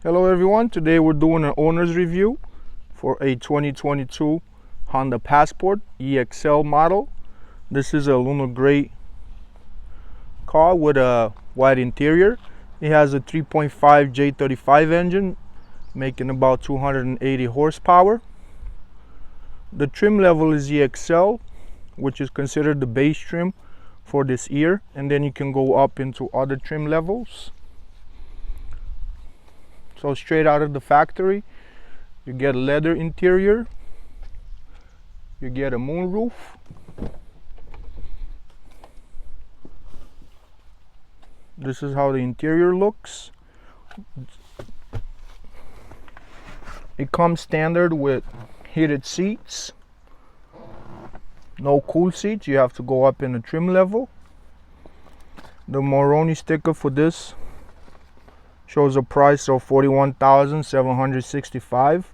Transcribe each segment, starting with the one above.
Hello everyone, today we're doing an owner's review for a 2022 Honda Passport EXL model. This is a lunar gray car with a white interior. It has a 3.5 J35 engine making about 280 horsepower. The trim level is EXL, which is considered the base trim for this year, and then you can go up into other trim levels. So straight out of the factory, you get a leather interior, you get a moonroof, this is how the interior looks. It comes standard with heated seats, no cool seats, you have to go up in the trim level. The Moroni sticker for this shows a price of $41,765.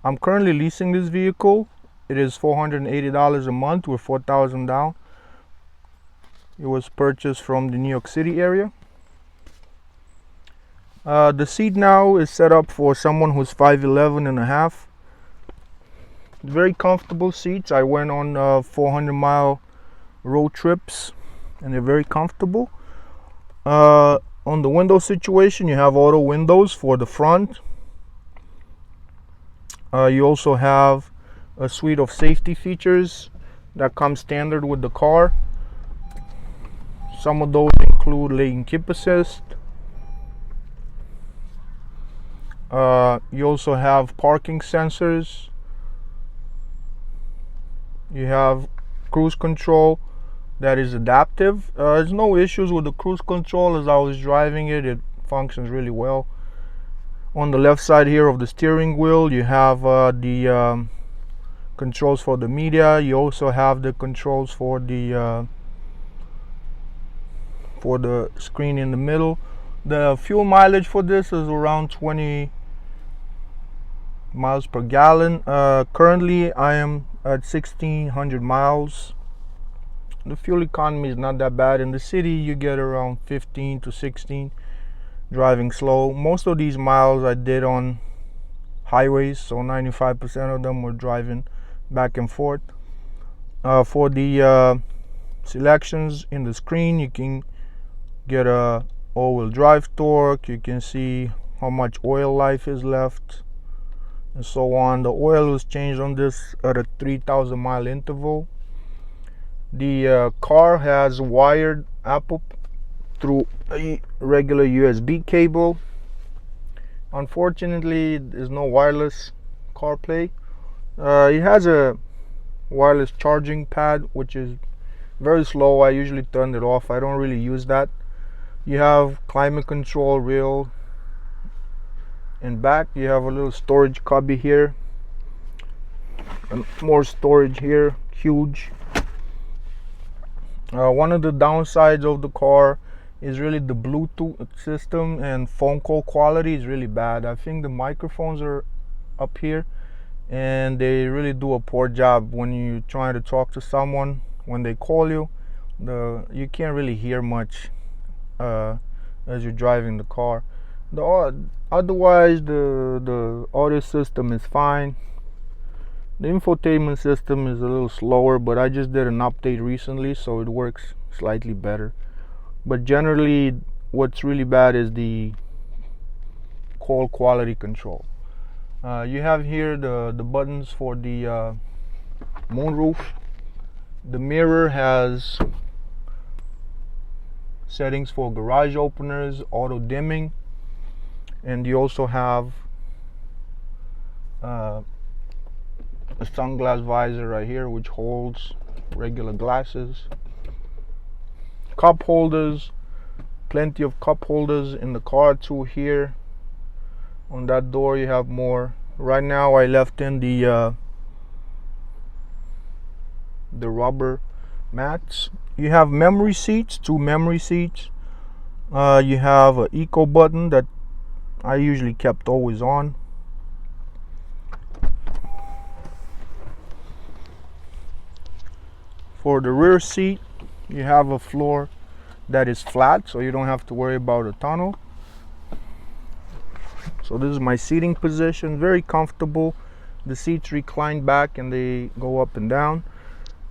I'm currently leasing this vehicle. It is $480 a month with $4,000 down. It was purchased from the New York City area. The seat now is set up for someone who's 5'11 and a half. Very comfortable seats. I went on 400-mile road trips and they're very comfortable. On the window situation, you have auto windows for the front. You also have a suite of safety features that come standard with the car. Some of those include lane keep assist. You also have parking sensors. You have cruise control that is adaptive. There's no issues with the cruise control. As I was driving it, it functions really well. On the left side here of the steering wheel, you have the controls for the media. You also have the controls for the screen in the middle. The fuel mileage for this is around 20 miles per gallon. Currently I am at 1,600 miles. The fuel economy is not that bad. In the city you get around 15 to 16 driving slow. Most of these miles I did on highways, so 95% of them were driving back and forth. For the selections in the screen, you can get a all-wheel drive torque, you can see how much oil life is left and so on. The oil was changed on this at a 3,000 mile interval. The car has wired Apple through a regular USB cable. Unfortunately, there's no wireless CarPlay. It has a wireless charging pad, which is very slow. I usually turn it off. I don't really use that. You have climate control rear and back. You have a little storage cubby here, and more storage here, huge. One of the downsides of the car is really the Bluetooth system, and phone call quality is really bad. I think the microphones are up here and they really do a poor job when you're trying to talk to someone. When they call you, you can't really hear much as you're driving the car. Otherwise the audio system is fine. The infotainment system is a little slower, but I just did an update recently, so it works slightly better. But generally, what's really bad is the call quality control. You have here the buttons for the moonroof. The mirror has settings for garage openers, auto dimming, and you also have a sunglass visor right here, which holds regular glasses. Cup holders, plenty of cup holders in the car too. Here on that door you have more. Right now I left in the rubber mats. You have memory seats, 2 memory seats. You have an eco button that I usually kept always on. For the rear seat, you have a floor that is flat, so you don't have to worry about a tunnel. So this is my seating position, very comfortable. The seats recline back and they go up and down.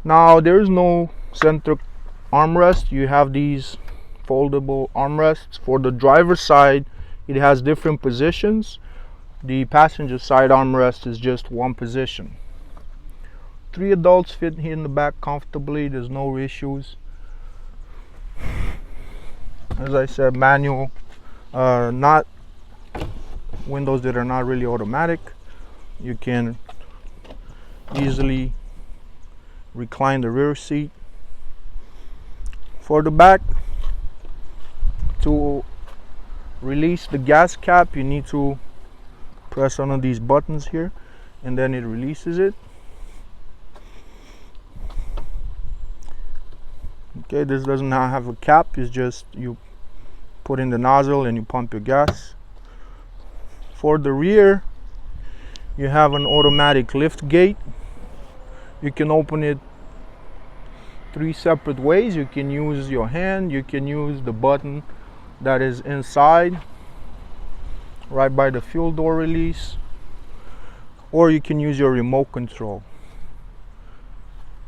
Now there is no center armrest. You have these foldable armrests. For the driver's side, it has different positions. The passenger side armrest is just one position. 3 adults fit here in the back comfortably. There's no issues. As I said, manual, not windows that are not really automatic. You can easily recline the rear seat. For the back, to release the gas cap, you need to press one of these buttons here, and then it releases it. Okay, this does not have a cap. It's just you put in the nozzle and you pump your gas. For the rear, you have an automatic lift gate. You can open it 3 separate ways. You can use your hand, you can use the button that is inside right by the fuel door release, or you can use your remote control.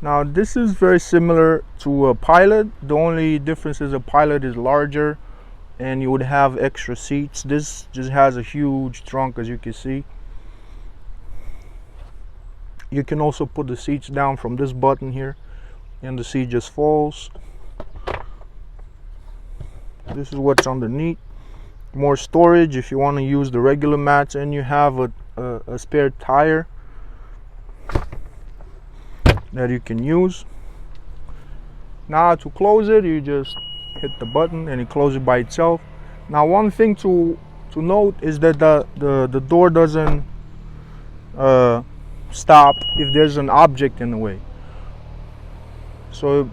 Now this is very similar to a Pilot. The only difference is a Pilot is larger and you would have extra seats. This just has a huge trunk, as you can see. You can also put the seats down from this button here and the seat just falls. This is what's underneath. More storage if you want to use the regular mats, and you have a spare tire that you can use. Now to close it, you just hit the button and it closes by itself. Now one thing to note is that the door doesn't stop if there's an object in the way. So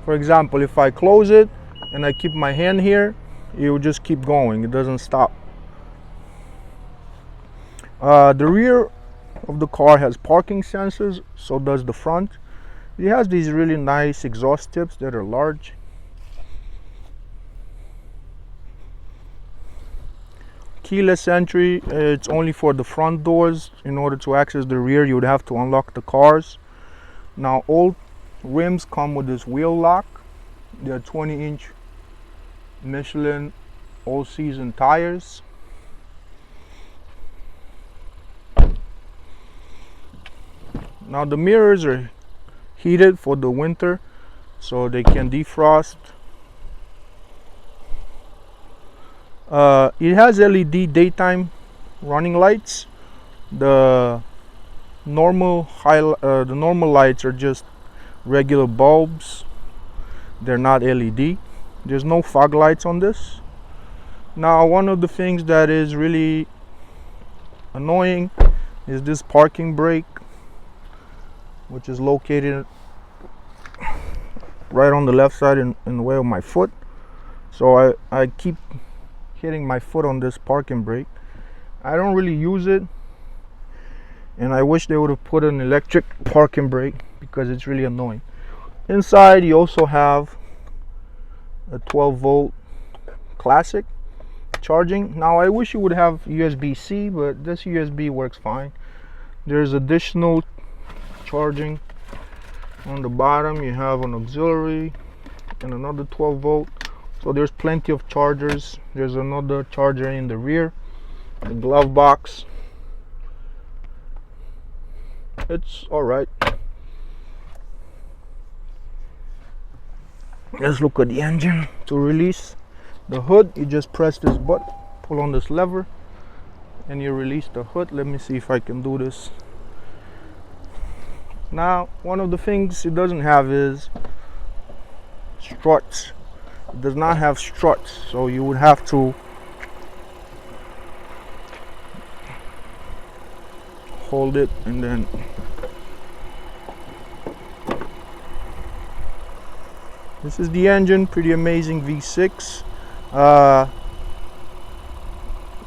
for example, if I close it and I keep my hand here, it will just keep going, it doesn't stop. The rear of the car has parking sensors, so does the front. It has these really nice exhaust tips that are large. Keyless entry, it's only for the front doors. In order to access the rear, you would have to unlock the cars. Now all rims come with this wheel lock. They're 20-inch Michelin all-season tires. Now the mirrors are heated for the winter, so they can defrost. It has LED daytime running lights. The normal lights are just regular bulbs. They're not LED. There's no fog lights on this. Now one of the things that is really annoying is this parking brake, which is located right on the left side in the way of my foot. So I keep hitting my foot on this parking brake. I don't really use it, and I wish they would have put an electric parking brake because it's really annoying. Inside you also have a 12-volt classic charging. Now I wish you would have USB-C, but this USB works fine. There's additional charging on the bottom. You have an auxiliary and another 12-volt, so there's plenty of chargers. There's another charger in the rear, the glove box. It's all right. Let's look at the engine. To release the hood, you just press this button, pull on this lever, and you release the hood. Let me see if I can do this. Now, one of the things it doesn't have is struts. It does not have struts, so you would have to hold it and then this is the engine. Pretty amazing V6.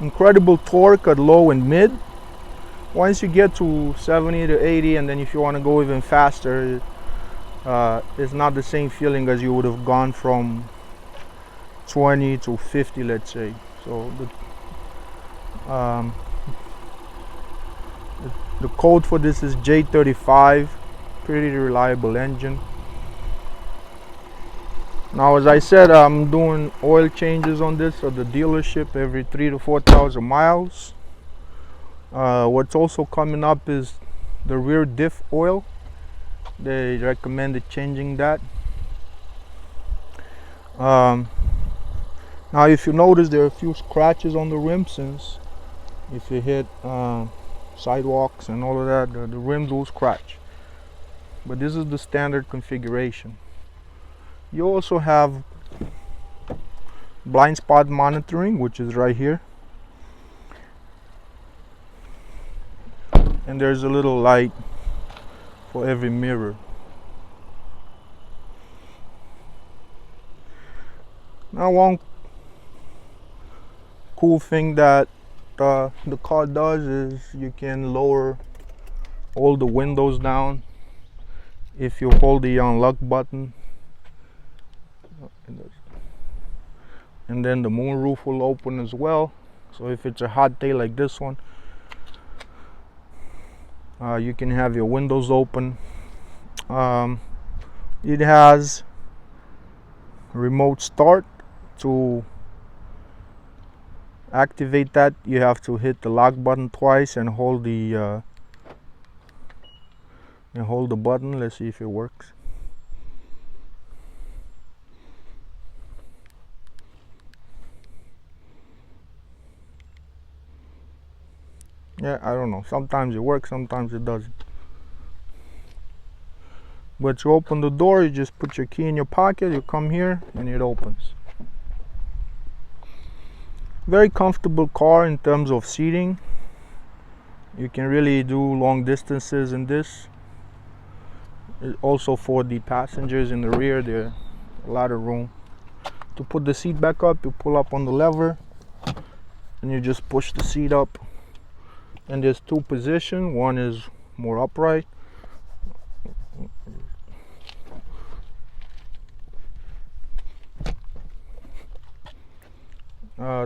Incredible torque at low and mid. Once you get to 70 to 80, and then if you want to go even faster, it's not the same feeling as you would have gone from 20 to 50, let's say. So Um, the code for this is J35. Pretty reliable engine. Now, as I said, I'm doing oil changes on this at the dealership every 3,000 to 4,000 miles. What's also coming up is the rear diff oil. They recommended changing that. Now, if you notice, there are a few scratches on the rim, since if you hit sidewalks and all of that, the rims will scratch. But this is the standard configuration. You also have blind spot monitoring, which is right here. And there's a little light for every mirror. Now, one cool thing that the car does is you can lower all the windows down if you hold the unlock button, and then the moonroof will open as well. So if it's a hot day like this one, you can have your windows open. It has remote start. To activate that, you have to hit the lock button twice and hold the button. Let's see if it works. Yeah, I don't know. Sometimes it works, sometimes it doesn't. But to open the door, you just put your key in your pocket, you come here, and it opens. Very comfortable car in terms of seating. You can really do long distances in this. Also, for the passengers in the rear, there's a lot of room. To put the seat back up, you pull up on the lever and you just push the seat up. And there's two positions. One is more upright.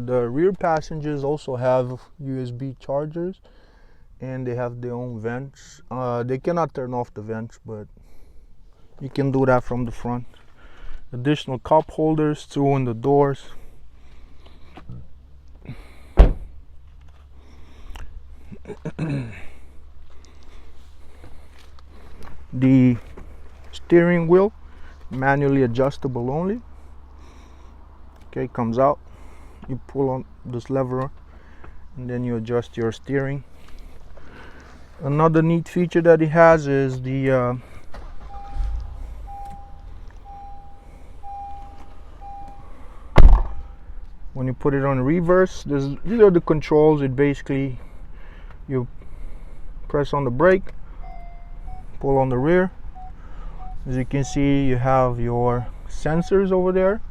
The rear passengers also have USB chargers, and they have their own vents. They cannot turn off the vents, but you can do that from the front. Additional cup holders too in the doors. The steering wheel, manually adjustable only. Okay, comes out. You pull on this lever and then you adjust your steering. Another neat feature that it has is the when you put it on reverse, these are the controls. It basically, you press on the brake, pull on the rear. As you can see, you have your sensors over there.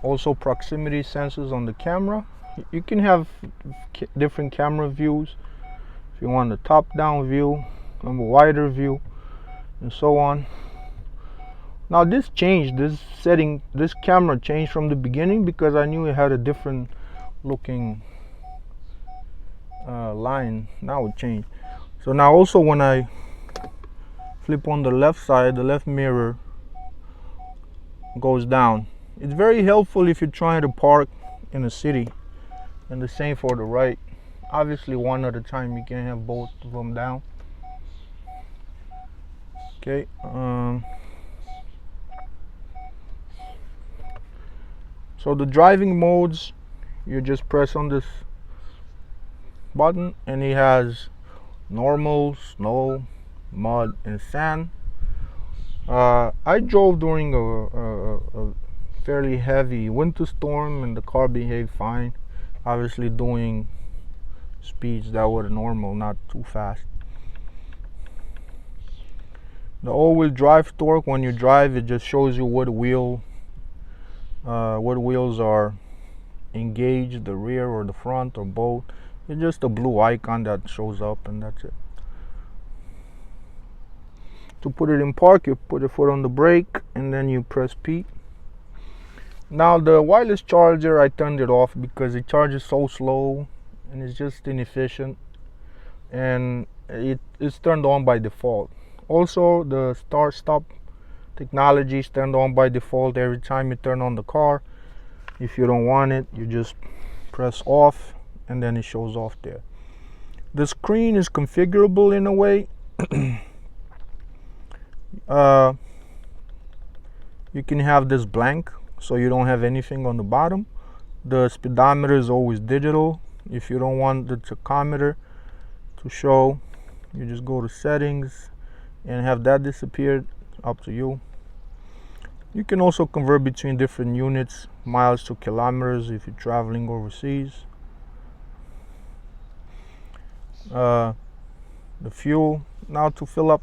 Also proximity sensors on the camera. You can have different camera views. If you want a top-down view, a wider view, and so on. Now this changed, this camera changed from the beginning because I knew it had a different looking line. Now it changed. So now also when I flip on the left side, the left mirror goes down. It's very helpful if you're trying to park in a city, and the same for the right. Obviously one at a time, you can't have both of them down. Okay, so the driving modes, you just press on this button and it has normal, snow, mud, and sand. I drove during a fairly heavy winter storm and the car behaved fine. Obviously doing speeds that were normal, not too fast. The all-wheel drive torque, when you drive, it just shows you what wheels are engaged, the rear or the front or both. It's just a blue icon that shows up, and that's it. To put it in park, you put your foot on the brake and then you press P. Now the wireless charger, I turned it off because it charges so slow and it's just inefficient, and it's turned on by default. Also, the start stop technology is turned on by default every time you turn on the car. If you don't want it, you just press off and then it shows off there. The screen is configurable in a way. You can have this blank, so you don't have anything on the bottom. The speedometer is always digital. If you don't want the tachometer to show, you just go to settings and have that disappear. Up to you. You can also convert between different units, miles to kilometers if you're traveling overseas. The fuel, now to fill up,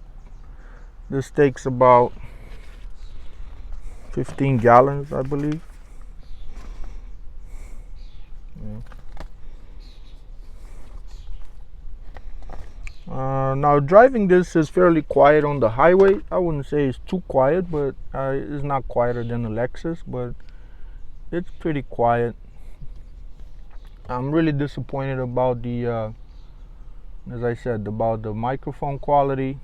this takes about 15 gallons, I believe. Yeah. Now driving this is fairly quiet on the highway. I wouldn't say it's too quiet, but it's not quieter than the Lexus, but it's pretty quiet. I'm really disappointed about the as I said, about the microphone quality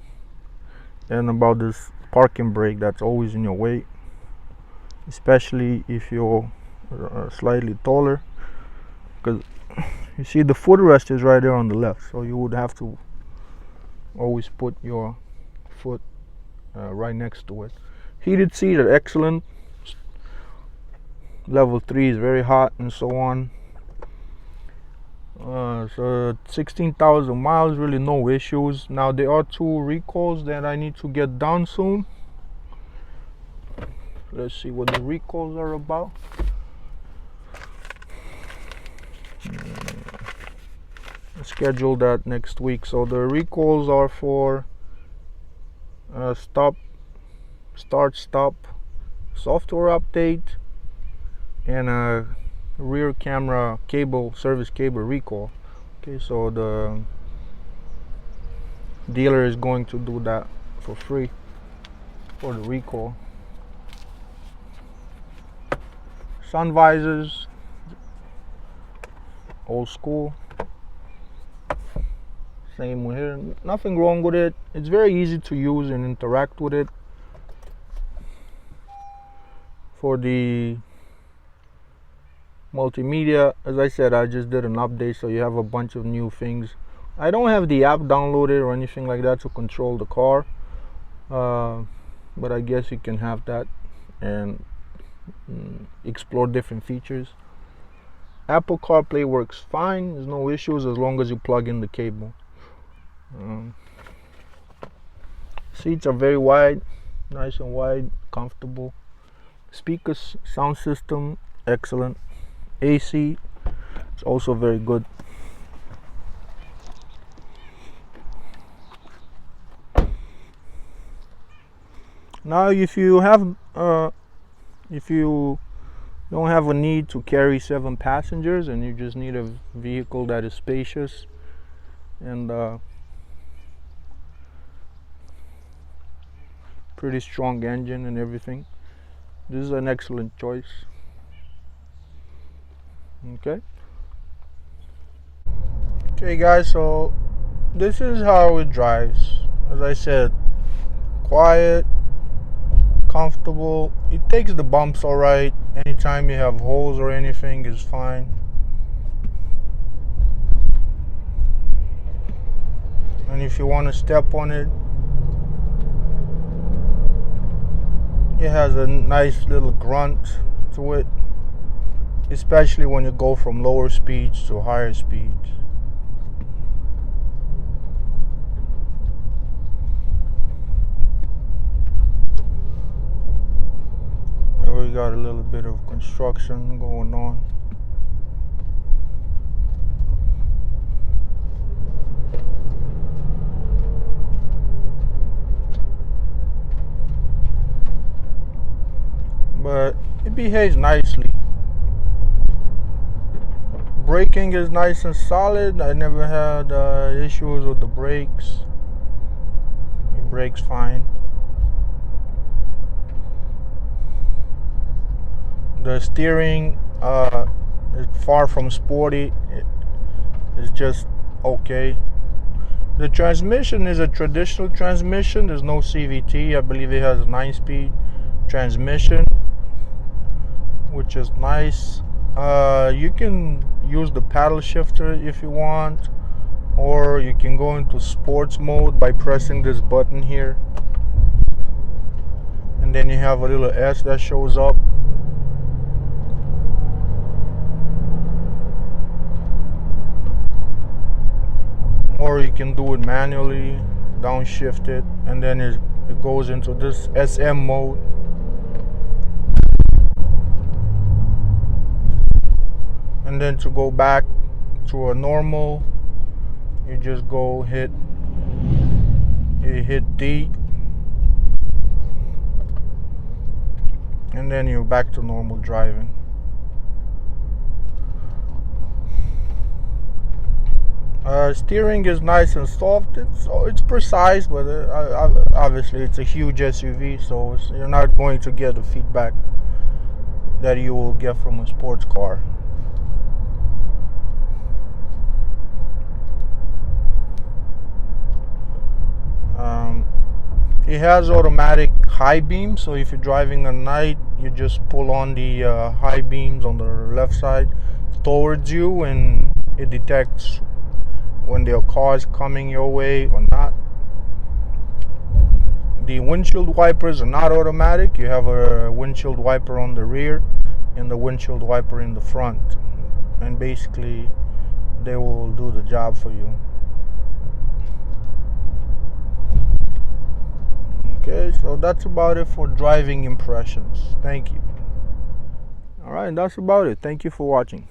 and about this parking brake that's always in your way, especially if you're slightly taller, because you see the footrest is right there on the left, so you would have to always put your foot right next to it. Heated seats are excellent. Level 3 is very hot, and so on. So 16,000 miles, really no issues. Now there are 2 recalls that I need to get done soon. Let's see what the recalls are about. Schedule that next week. So the recalls are for start stop software update and a rear camera service cable recall. Okay, so the dealer is going to do that for free for the recall. Sun visors, old school. Same with here, nothing wrong with it. It's very easy to use and interact with it. For the multimedia, as I said, I just did an update, so you have a bunch of new things. I don't have the app downloaded or anything like that to control the car, but I guess you can have that and explore different features. Apple CarPlay works fine. There's no issues as long as you plug in the cable. Seats are very wide, nice and wide, comfortable. Speakers, sound system, excellent. AC, it's also very good. Now, if you don't have a need to carry 7 passengers and you just need a vehicle that is spacious and pretty strong engine and everything, this is an excellent choice. Okay guys, so this is how it drives. As I said, quiet, comfortable. It takes the bumps all right. Anytime you have holes or anything is fine. And if you want to step on it, it has a nice little grunt to it, especially when you go from lower speeds to higher speeds. There we got a little bit of construction going on. But it behaves nicely. Braking is nice and solid. I never had issues with the brakes. It brakes fine. The steering is far from sporty. is just okay. The transmission is a traditional transmission. There's no CVT. I believe it has a 9-speed transmission, which is nice. You can use the paddle shifter if you want, or you can go into sports mode by pressing this button here, and then you have a little S that shows up. Or you can do it manually, downshift it, and then it goes into this SM mode. And then to go back to a normal, you just go hit D, and then you're back to normal driving. Steering is nice and soft. It's precise, but obviously it's a huge SUV, so you're not going to get the feedback that you will get from a sports car. It has automatic high beams, so if you're driving at night, you just pull on the high beams on the left side towards you, and it detects when the car is coming your way or not. The windshield wipers are not automatic. You have a windshield wiper on the rear and the windshield wiper in the front, and basically they will do the job for you. Okay, so that's about it for driving impressions. Thank you. All right, that's about it. Thank you for watching.